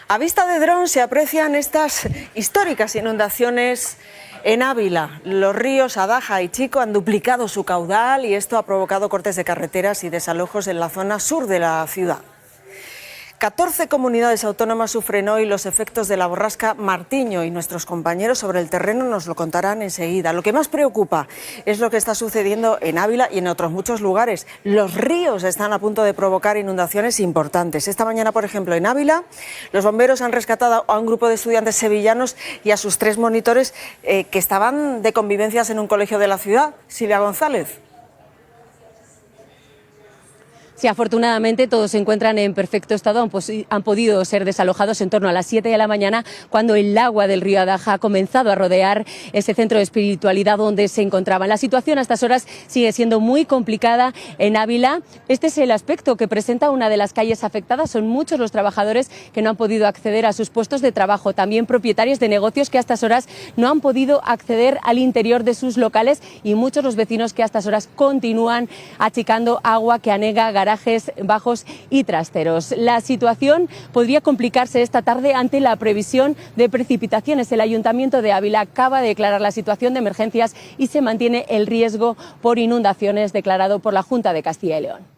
A vista de dron se aprecian estas históricas inundaciones en Ávila. Los ríos Adaja y Chico han duplicado su caudal y esto ha provocado cortes de carreteras y desalojos en la zona sur de la ciudad. 14 comunidades autónomas sufren hoy los efectos de la borrasca Martiño y nuestros compañeros sobre el terreno nos lo contarán enseguida. Lo que más preocupa es lo que está sucediendo en Ávila y en otros muchos lugares. Los ríos están a punto de provocar inundaciones importantes. Esta mañana, por ejemplo, en Ávila, los bomberos han rescatado a un grupo de estudiantes sevillanos y a sus 3 monitores que estaban de convivencias en un colegio de la ciudad. Silvia González. Sí, afortunadamente todos se encuentran en perfecto estado, han podido ser desalojados en torno a las 7 de la mañana cuando el agua del río Adaja ha comenzado a rodear ese centro de espiritualidad donde se encontraban. La situación a estas horas sigue siendo muy complicada en Ávila. Este es el aspecto que presenta una de las calles afectadas. Son muchos los trabajadores que no han podido acceder a sus puestos de trabajo, también propietarios de negocios que a estas horas no han podido acceder al interior de sus locales y muchos los vecinos que a estas horas continúan achicando agua que anega garajes bajos y trasteros. La situación podría complicarse esta tarde ante la previsión de precipitaciones. El Ayuntamiento de Ávila acaba de declarar la situación de emergencias y se mantiene el riesgo por inundaciones declarado por la Junta de Castilla y León.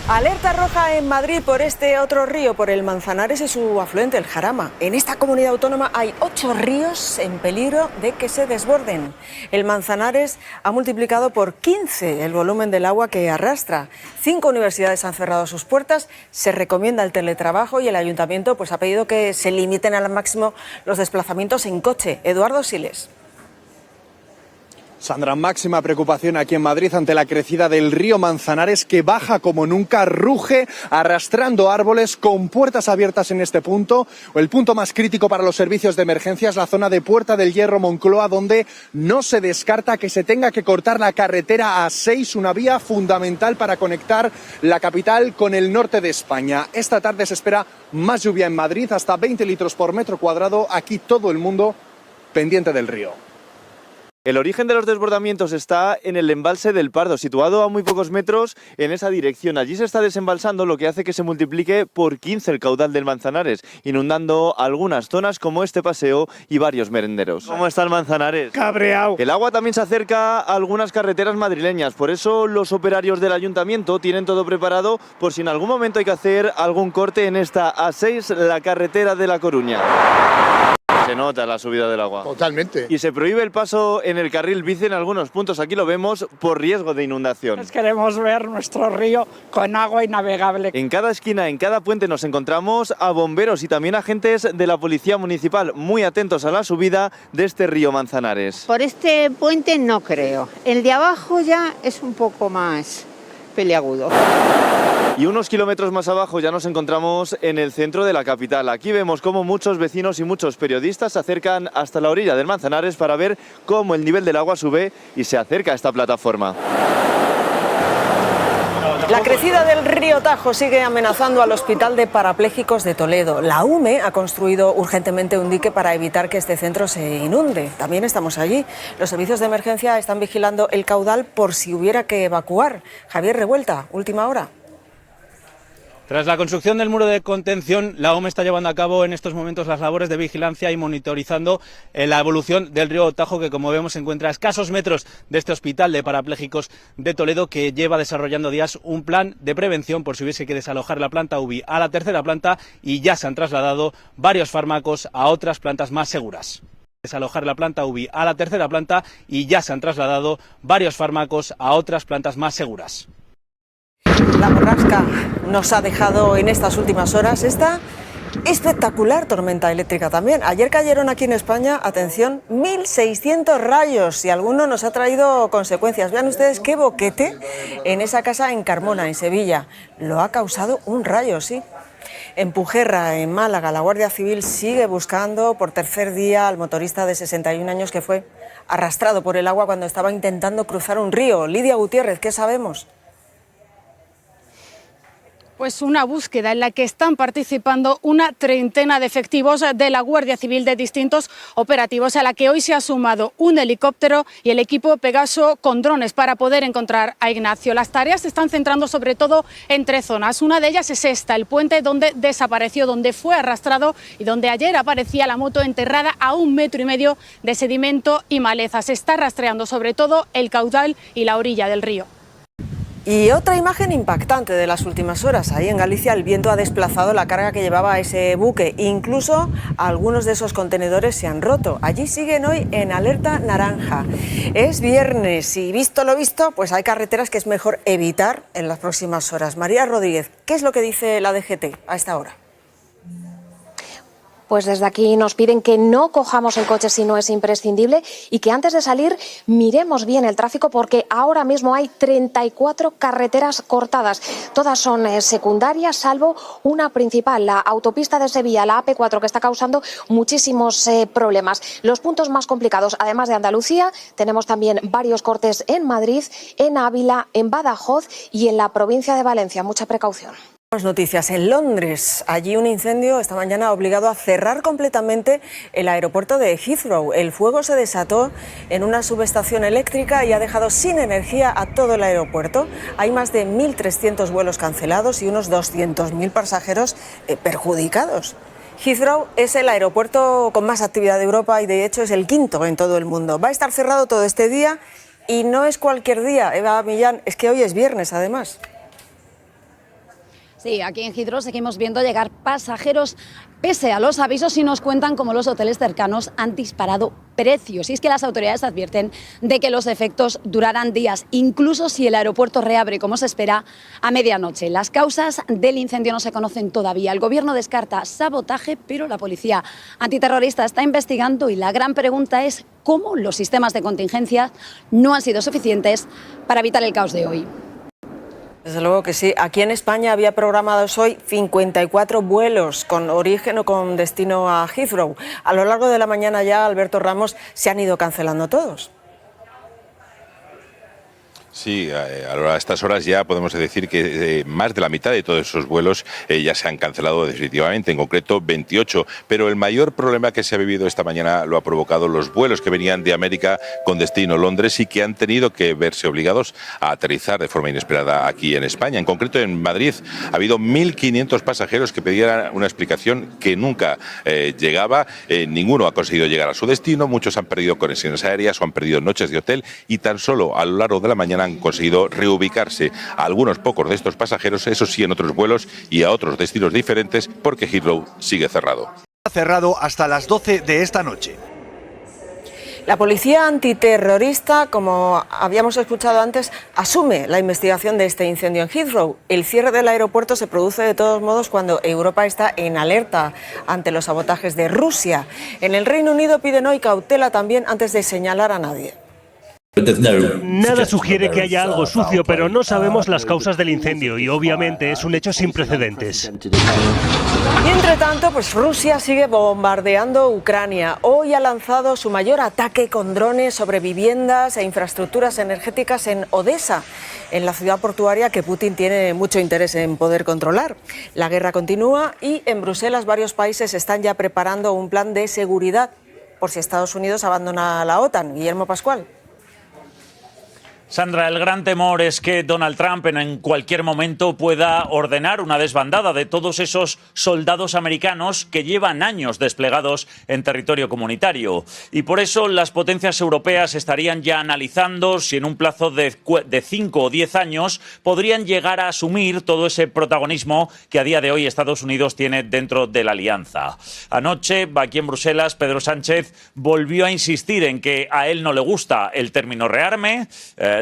Alerta roja en Madrid por este otro río, por el Manzanares y su afluente, el Jarama. En esta comunidad autónoma hay 8 ríos en peligro de que se desborden. El Manzanares ha multiplicado por 15 el volumen del agua que arrastra. 5 universidades han cerrado sus puertas, se recomienda el teletrabajo y el ayuntamiento ha pedido que se limiten al máximo los desplazamientos en coche. Eduardo Siles. Sandra, máxima preocupación aquí en Madrid ante la crecida del río Manzanares que baja como nunca, ruge arrastrando árboles con puertas abiertas en este punto. El punto más crítico para los servicios de emergencia es la zona de Puerta del Hierro, Moncloa, donde no se descarta que se tenga que cortar la carretera A6, una vía fundamental para conectar la capital con el norte de España. Esta tarde se espera más lluvia en Madrid, hasta 20 litros por metro cuadrado. Aquí todo el mundo pendiente del río. El origen de los desbordamientos está en el embalse del Pardo, situado a muy pocos metros en esa dirección. Allí se está desembalsando, lo que hace que se multiplique por 15 el caudal del Manzanares, inundando algunas zonas como este paseo y varios merenderos. ¿Cómo está el Manzanares? Cabreado. El agua también se acerca a algunas carreteras madrileñas, por eso los operarios del ayuntamiento tienen todo preparado por si en algún momento hay que hacer algún corte en esta A6, la carretera de La Coruña. Se nota la subida del agua. Totalmente. Y se prohíbe el paso en el carril bici en algunos puntos, aquí lo vemos, por riesgo de inundación. Queremos ver nuestro río con agua innavegable. En cada esquina, en cada puente nos encontramos a bomberos y también agentes de la Policía Municipal muy atentos a la subida de este río Manzanares. Por este puente no creo. El de abajo ya es un poco más peliagudo. Y unos kilómetros más abajo ya nos encontramos en el centro de la capital. Aquí vemos cómo muchos vecinos y muchos periodistas se acercan hasta la orilla del Manzanares para ver cómo el nivel del agua sube y se acerca a esta plataforma. La crecida del río Tajo sigue amenazando al Hospital de Parapléjicos de Toledo. La UME ha construido urgentemente un dique para evitar que este centro se inunde. También estamos allí. Los servicios de emergencia están vigilando el caudal por si hubiera que evacuar. Javier Revuelta, última hora. Tras la construcción del muro de contención, la OME está llevando a cabo en estos momentos las labores de vigilancia y monitorizando la evolución del río Tajo, que como vemos se encuentra a escasos metros de este hospital de parapléjicos de Toledo, que lleva desarrollando días un plan de prevención por si hubiese que desalojar la planta UBI a la tercera planta y ya se han trasladado varios fármacos a otras plantas más seguras. Desalojar la planta UBI a la tercera planta y ya se han trasladado varios fármacos a otras plantas más seguras. La borrasca nos ha dejado en estas últimas horas esta espectacular tormenta eléctrica también. Ayer cayeron aquí en España, atención, 1.600 rayos y alguno nos ha traído consecuencias. Vean ustedes qué boquete en esa casa en Carmona, en Sevilla. Lo ha causado un rayo, sí. En Pujerra, en Málaga, la Guardia Civil sigue buscando por tercer día al motorista de 61 años que fue arrastrado por el agua cuando estaba intentando cruzar un río. Lidia Gutiérrez, ¿qué sabemos? Pues una búsqueda en la que están participando una treintena de efectivos de la Guardia Civil de distintos operativos, a la que hoy se ha sumado un helicóptero y el equipo Pegaso con drones para poder encontrar a Ignacio. Las tareas se están centrando sobre todo en 3 zonas. Una de ellas es esta, el puente donde desapareció, donde fue arrastrado y donde ayer aparecía la moto enterrada a 1,5 metros de sedimento y maleza. Se está rastreando sobre todo el caudal y la orilla del río. Y otra imagen impactante de las últimas horas. Ahí en Galicia el viento ha desplazado la carga que llevaba ese buque. Incluso algunos de esos contenedores se han roto. Allí siguen hoy en alerta naranja. Es viernes y visto lo visto, pues hay carreteras que es mejor evitar en las próximas horas. María Rodríguez, ¿qué es lo que dice la DGT a esta hora? Pues desde aquí nos piden que no cojamos el coche si no es imprescindible y que antes de salir miremos bien el tráfico, porque ahora mismo hay 34 carreteras cortadas. Todas son secundarias, salvo una principal, la autopista de Sevilla, la AP4, que está causando muchísimos problemas. Los puntos más complicados, además de Andalucía, tenemos también varios cortes en Madrid, en Ávila, en Badajoz y en la provincia de Valencia. Mucha precaución. Noticias en Londres. Allí un incendio esta mañana ha obligado a cerrar completamente el aeropuerto de Heathrow. El fuego se desató en una subestación eléctrica y ha dejado sin energía a todo el aeropuerto. Hay más de 1.300 vuelos cancelados y unos 200.000 pasajeros perjudicados. Heathrow es el aeropuerto con más actividad de Europa y de hecho es el 5º en todo el mundo. Va a estar cerrado todo este día y no es cualquier día, Eva Millán, es que hoy es viernes además. Sí, aquí en Heathrow seguimos viendo llegar pasajeros pese a los avisos y nos cuentan cómo los hoteles cercanos han disparado precios. Y es que las autoridades advierten de que los efectos durarán días, incluso si el aeropuerto reabre como se espera a medianoche. Las causas del incendio no se conocen todavía. El gobierno descarta sabotaje, pero la policía antiterrorista está investigando y la gran pregunta es cómo los sistemas de contingencia no han sido suficientes para evitar el caos de hoy. Desde luego que sí. Aquí en España había programados hoy 54 vuelos con origen o con destino a Heathrow. A lo largo de la mañana ya, Alberto Ramos, se han ido cancelando todos. Sí, a estas horas ya podemos decir que más de la mitad de todos esos vuelos ya se han cancelado definitivamente, en concreto 28. Pero el mayor problema que se ha vivido esta mañana lo ha provocado los vuelos que venían de América con destino Londres y que han tenido que verse obligados a aterrizar de forma inesperada aquí en España. En concreto en Madrid ha habido 1.500 pasajeros que pedían una explicación que nunca llegaba. Ninguno ha conseguido llegar a su destino, muchos han perdido conexiones aéreas o han perdido noches de hotel y tan solo a lo largo de la mañana han conseguido reubicarse a algunos pocos de estos pasajeros, eso sí, en otros vuelos y a otros destinos diferentes, porque Heathrow sigue cerrado. Cerrado hasta las 12 de esta noche. La policía antiterrorista, como habíamos escuchado antes, asume la investigación de este incendio en Heathrow. El cierre del aeropuerto se produce de todos modos cuando Europa está en alerta ante los sabotajes de Rusia. En el Reino Unido piden hoy cautela también antes de señalar a nadie. Nada sugiere que haya algo sucio, pero no sabemos las causas del incendio y obviamente es un hecho sin precedentes. Y entre tanto, pues Rusia sigue bombardeando Ucrania. Hoy ha lanzado su mayor ataque con drones sobre viviendas e infraestructuras energéticas en Odessa, en la ciudad portuaria que Putin tiene mucho interés en poder controlar. La guerra continúa y en Bruselas varios países están ya preparando un plan de seguridad por si Estados Unidos abandona la OTAN. Guillermo Pascual. Sandra, el gran temor es que Donald Trump en cualquier momento pueda ordenar una desbandada de todos esos soldados americanos que llevan años desplegados en territorio comunitario. Y por eso las potencias europeas estarían ya analizando si en un plazo de 5 o 10 años podrían llegar a asumir todo ese protagonismo que a día de hoy Estados Unidos tiene dentro de la alianza. Anoche, aquí en Bruselas, Pedro Sánchez volvió a insistir en que a él no le gusta el término rearme.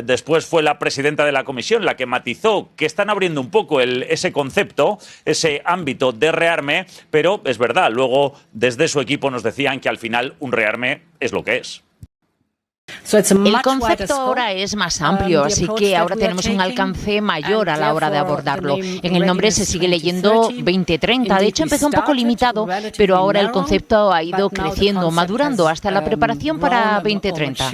Después fue la presidenta de la Comisión la que matizó que están abriendo un poco ese concepto, ese ámbito de rearme, pero es verdad, luego desde su equipo nos decían que al final un rearme es lo que es. El concepto ahora es más amplio, así que ahora tenemos un alcance mayor a la hora de abordarlo. En el nombre se sigue leyendo 2030. De hecho, empezó un poco limitado, pero ahora el concepto ha ido creciendo, madurando hasta la preparación para 2030.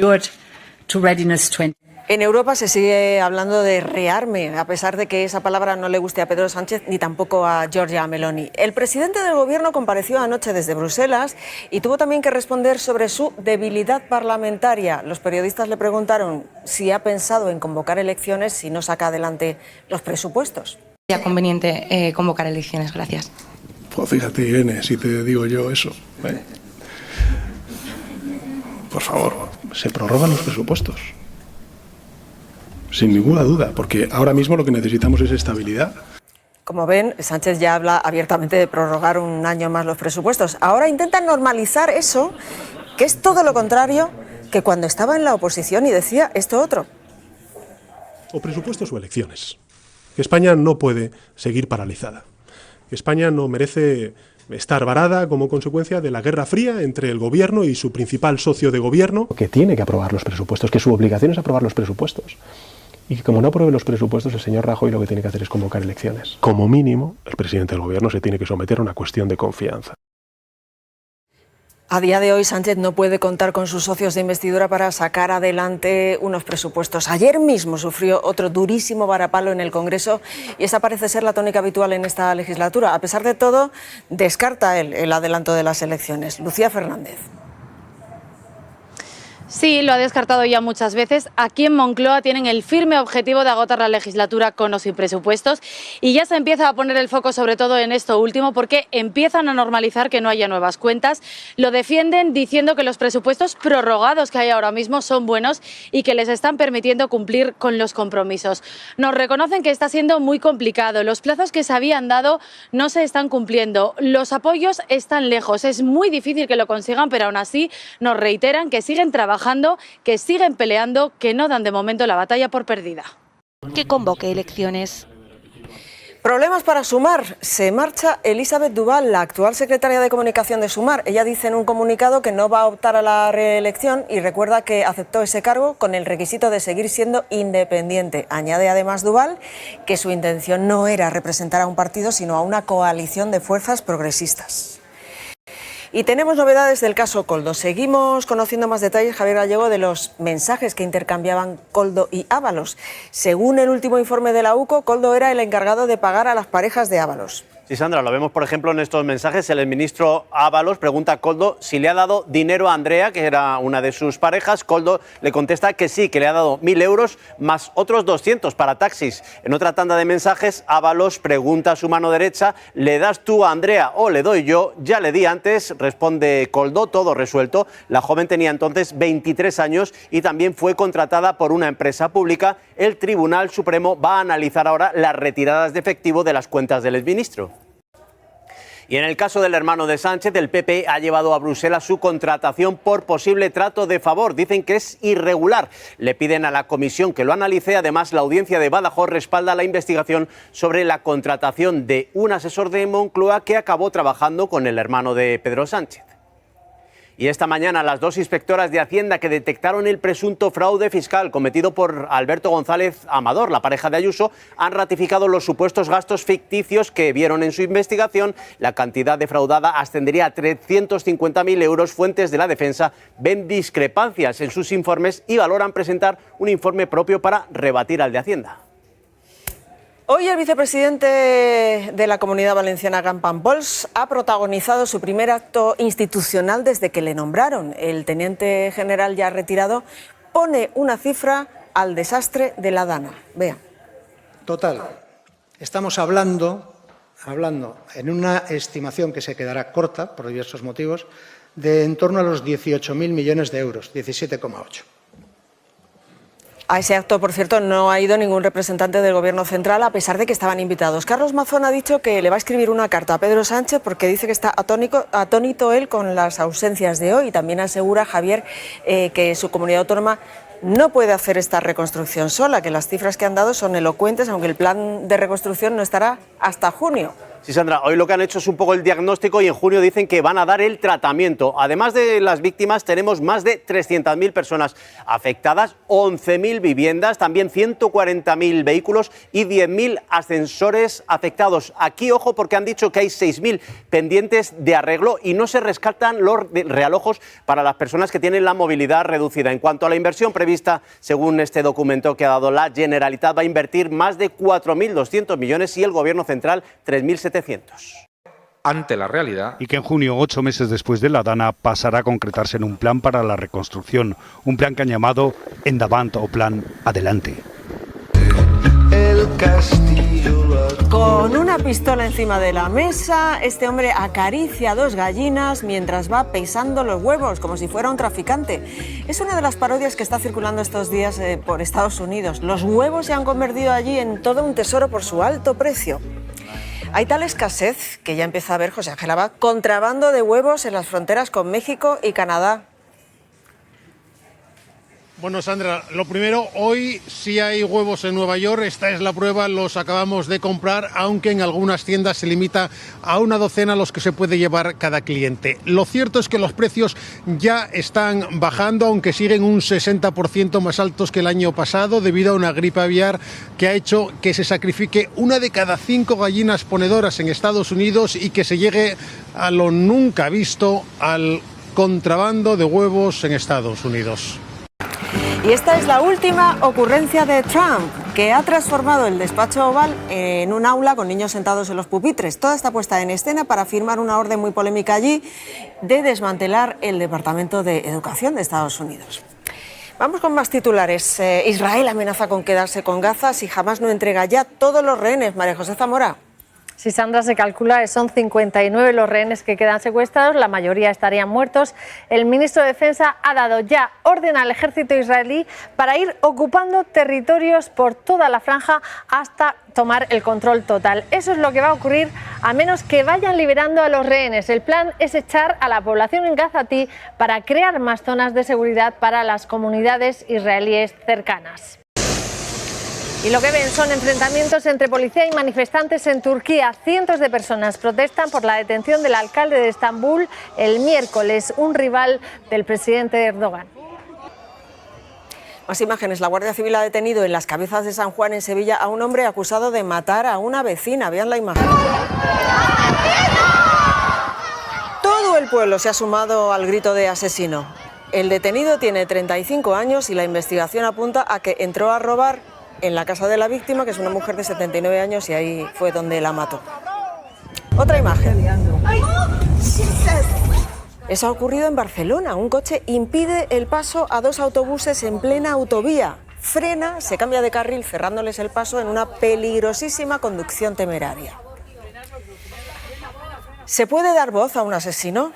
En Europa se sigue hablando de rearme, a pesar de que esa palabra no le guste a Pedro Sánchez ni tampoco a Giorgia Meloni. El presidente del Gobierno compareció anoche desde Bruselas y tuvo también que responder sobre su debilidad parlamentaria. Los periodistas le preguntaron si ha pensado en convocar elecciones si no saca adelante los presupuestos. ¿Sería conveniente convocar elecciones? Gracias. Pues fíjate, Irene, si te digo yo eso. Por favor, se prorrogan los presupuestos. Sin ninguna duda, porque ahora mismo lo que necesitamos es estabilidad. Como ven, Sánchez ya habla abiertamente de prorrogar un año más los presupuestos. Ahora intentan normalizar eso, que es todo lo contrario que cuando estaba en la oposición y decía esto otro. O presupuestos o elecciones. Que España no puede seguir paralizada. Que España no merece estar varada como consecuencia de la Guerra Fría entre el Gobierno y su principal socio de Gobierno. Que tiene que aprobar los presupuestos, que su obligación es aprobar los presupuestos. Y que como no apruebe los presupuestos, el señor Rajoy lo que tiene que hacer es convocar elecciones. Como mínimo, el presidente del Gobierno se tiene que someter a una cuestión de confianza. A día de hoy, Sánchez no puede contar con sus socios de investidura para sacar adelante unos presupuestos. Ayer mismo sufrió otro durísimo varapalo en el Congreso y esa parece ser la tónica habitual en esta legislatura. A pesar de todo, descarta él el adelanto de las elecciones. Lucía Fernández. Sí, lo ha descartado ya muchas veces. Aquí en Moncloa tienen el firme objetivo de agotar la legislatura con o sin presupuestos y ya se empieza a poner el foco sobre todo en esto último porque empiezan a normalizar que no haya nuevas cuentas. Lo defienden diciendo que los presupuestos prorrogados que hay ahora mismo son buenos y que les están permitiendo cumplir con los compromisos. Nos reconocen que está siendo muy complicado. Los plazos que se habían dado no se están cumpliendo. Los apoyos están lejos. Es muy difícil que lo consigan, pero aún así nos reiteran que siguen trabajando, que siguen peleando, que no dan de momento la batalla por perdida. Que convoque elecciones. Problemas para Sumar. Se marcha Elisabeth Duval, la actual secretaria de Comunicación de Sumar. Ella dice en un comunicado que no va a optar a la reelección y recuerda que aceptó ese cargo con el requisito de seguir siendo independiente. Añade además Duval que su intención no era representar a un partido, sino a una coalición de fuerzas progresistas. Y tenemos novedades del caso Koldo. Seguimos conociendo más detalles, Javier Gallego, de los mensajes que intercambiaban Koldo y Ábalos. Según el último informe de la UCO, Koldo era el encargado de pagar a las parejas de Ábalos. Sí, Sandra, lo vemos, por ejemplo, en estos mensajes. El ministro Ábalos pregunta a Koldo si le ha dado dinero a Andrea, que era una de sus parejas. Koldo le contesta que sí, que le ha dado 1.000 euros más otros 200 para taxis. En otra tanda de mensajes, Ábalos pregunta a su mano derecha: ¿le das tú a Andrea o le doy yo? Ya le di antes, responde Koldo, todo resuelto. La joven tenía entonces 23 años y también fue contratada por una empresa pública. El Tribunal Supremo va a analizar ahora las retiradas de efectivo de las cuentas del exministro. Y en el caso del hermano de Sánchez, el PP ha llevado a Bruselas su contratación por posible trato de favor. Dicen que es irregular. Le piden a la comisión que lo analice. Además, la audiencia de Badajoz respalda la investigación sobre la contratación de un asesor de Moncloa que acabó trabajando con el hermano de Pedro Sánchez. Y esta mañana las dos inspectoras de Hacienda que detectaron el presunto fraude fiscal cometido por Alberto González Amador, la pareja de Ayuso, han ratificado los supuestos gastos ficticios que vieron en su investigación. La cantidad defraudada ascendería a 350.000 euros. Fuentes de la defensa ven discrepancias en sus informes y valoran presentar un informe propio para rebatir al de Hacienda. Hoy el vicepresidente de la Comunidad Valenciana, Gampan Pols, ha protagonizado su primer acto institucional desde que le nombraron. El teniente general ya retirado pone una cifra al desastre de la Dana. Vean. Total, estamos hablando en una estimación que se quedará corta por diversos motivos, de en torno a los 18.000 millones de euros, 17,8. A ese acto, por cierto, no ha ido ningún representante del Gobierno central, a pesar de que estaban invitados. Carlos Mazón ha dicho que le va a escribir una carta a Pedro Sánchez porque dice que está atónito él con las ausencias de hoy. También asegura Javier que su comunidad autónoma no puede hacer esta reconstrucción sola, que las cifras que han dado son elocuentes, aunque el plan de reconstrucción no estará hasta junio. Sí, Sandra, hoy lo que han hecho es un poco el diagnóstico y en junio dicen que van a dar el tratamiento. Además de las víctimas, tenemos más de 300.000 personas afectadas, 11.000 viviendas, también 140.000 vehículos y 10.000 ascensores afectados. Aquí, ojo, porque han dicho que hay 6.000 pendientes de arreglo y no se rescatan los realojos para las personas que tienen la movilidad reducida. En cuanto a la inversión prevista, según este documento que ha dado la Generalitat, va a invertir más de 4.200 millones y el Gobierno central 3.700. Ante la realidad. Y que en junio, 8 meses después de la Dana, pasará a concretarse en un plan para la reconstrucción. Un plan que han llamado Endavant o Plan Adelante. Con una pistola encima de la mesa, este hombre acaricia 2 gallinas mientras va pesando los huevos, como si fuera un traficante. Es una de las parodias que está circulando estos días por Estados Unidos. Los huevos se han convertido allí en todo un tesoro por su alto precio. Hay tal escasez que ya empieza a haber, José Ángel Abad, contrabando de huevos en las fronteras con México y Canadá. Bueno, Sandra, lo primero, hoy sí hay huevos en Nueva York, esta es la prueba, los acabamos de comprar, aunque en algunas tiendas se limita a una docena los que se puede llevar cada cliente. Lo cierto es que los precios ya están bajando, aunque siguen un 60% más altos que el año pasado, debido a una gripe aviar que ha hecho que se sacrifique 1 de cada 5 gallinas ponedoras en Estados Unidos y que se llegue a lo nunca visto al contrabando de huevos en Estados Unidos. Y esta es la última ocurrencia de Trump, que ha transformado el despacho Oval en un aula con niños sentados en los pupitres. Toda está puesta en escena para firmar una orden muy polémica allí de desmantelar el Departamento de Educación de Estados Unidos. Vamos con más titulares. Israel amenaza con quedarse con Gaza si Hamás no entrega ya todos los rehenes. María José Zamora. Si Sandra, se calcula que son 59 los rehenes que quedan secuestrados, la mayoría estarían muertos. El ministro de Defensa ha dado ya orden al ejército israelí para ir ocupando territorios por toda la franja hasta tomar el control total. Eso es lo que va a ocurrir a menos que vayan liberando a los rehenes. El plan es echar a la población en Gazatí para crear más zonas de seguridad para las comunidades israelíes cercanas. Y lo que ven son enfrentamientos entre policía y manifestantes en Turquía. Cientos de personas protestan por la detención del alcalde de Estambul el miércoles, un rival del presidente Erdogan. Más imágenes. La Guardia Civil ha detenido en las Cabezas de San Juan, en Sevilla, a un hombre acusado de matar a una vecina. Vean la imagen. Todo el pueblo se ha sumado al grito de asesino. El detenido tiene 35 años y la investigación apunta a que entró a robar en la casa de la víctima, que es una mujer de 79 años, y ahí fue donde la mató. Otra imagen. Eso ha ocurrido en Barcelona. Un coche impide el paso a 2 autobuses en plena autovía. Frena, se cambia de carril, cerrándoles el paso en una peligrosísima conducción temeraria. ¿Se puede dar voz a un asesino?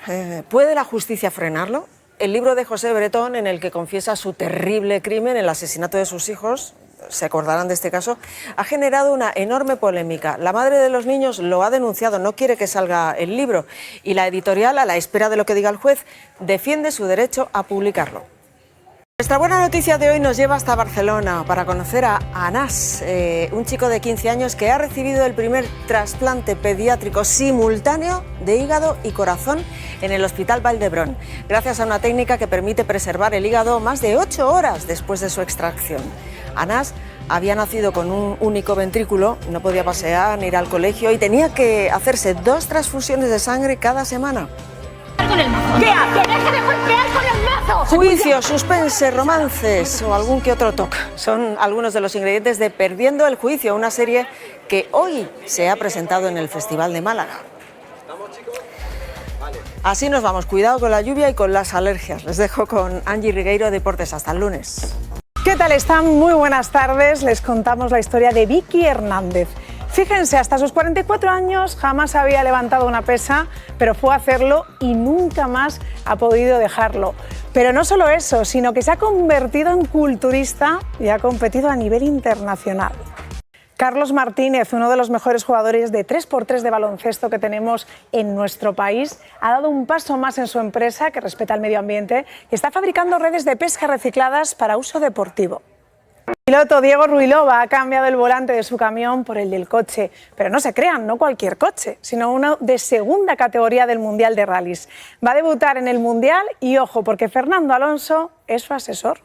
¿Puede la justicia frenarlo? El libro de José Bretón, en el que confiesa su terrible crimen, el asesinato de sus hijos, se acordarán de este caso, ha generado una enorme polémica. La madre de los niños lo ha denunciado, no quiere que salga el libro, y la editorial, a la espera de lo que diga el juez, defiende su derecho a publicarlo. Nuestra buena noticia de hoy nos lleva hasta Barcelona para conocer a Anas, un chico de 15 años que ha recibido el primer trasplante pediátrico simultáneo de hígado y corazón en el Hospital Vall d'Hebron, gracias a una técnica que permite preservar el hígado más de 8 horas después de su extracción. Anas había nacido con un único ventrículo, no podía pasear ni ir al colegio y tenía que hacerse 2 transfusiones de sangre cada semana. Con el mazo. ¿Qué hace? ¡Deja de golpear con el mazo! Juicio, suspense, romances o algún que otro toque son algunos de los ingredientes de Perdiendo el Juicio, una serie que hoy se ha presentado en el Festival de Málaga. Así nos vamos, cuidado con la lluvia y con las alergias. Les dejo con Angie Rigueiro, Deportes. Hasta el lunes. ¿Qué tal están? Muy buenas tardes. Les contamos la historia de Vicky Hernández. Fíjense, hasta sus 44 años jamás había levantado una pesa, pero fue a hacerlo y nunca más ha podido dejarlo. Pero no solo eso, sino que se ha convertido en culturista y ha competido a nivel internacional. Carlos Martínez, uno de los mejores jugadores de 3x3 de baloncesto que tenemos en nuestro país, ha dado un paso más en su empresa, que respeta el medio ambiente, y está fabricando redes de pesca recicladas para uso deportivo. El piloto Diego Ruilova ha cambiado el volante de su camión por el del coche, pero no se crean, no cualquier coche, sino uno de segunda categoría del Mundial de Rallys. Va a debutar en el Mundial y ojo, porque Fernando Alonso es su asesor.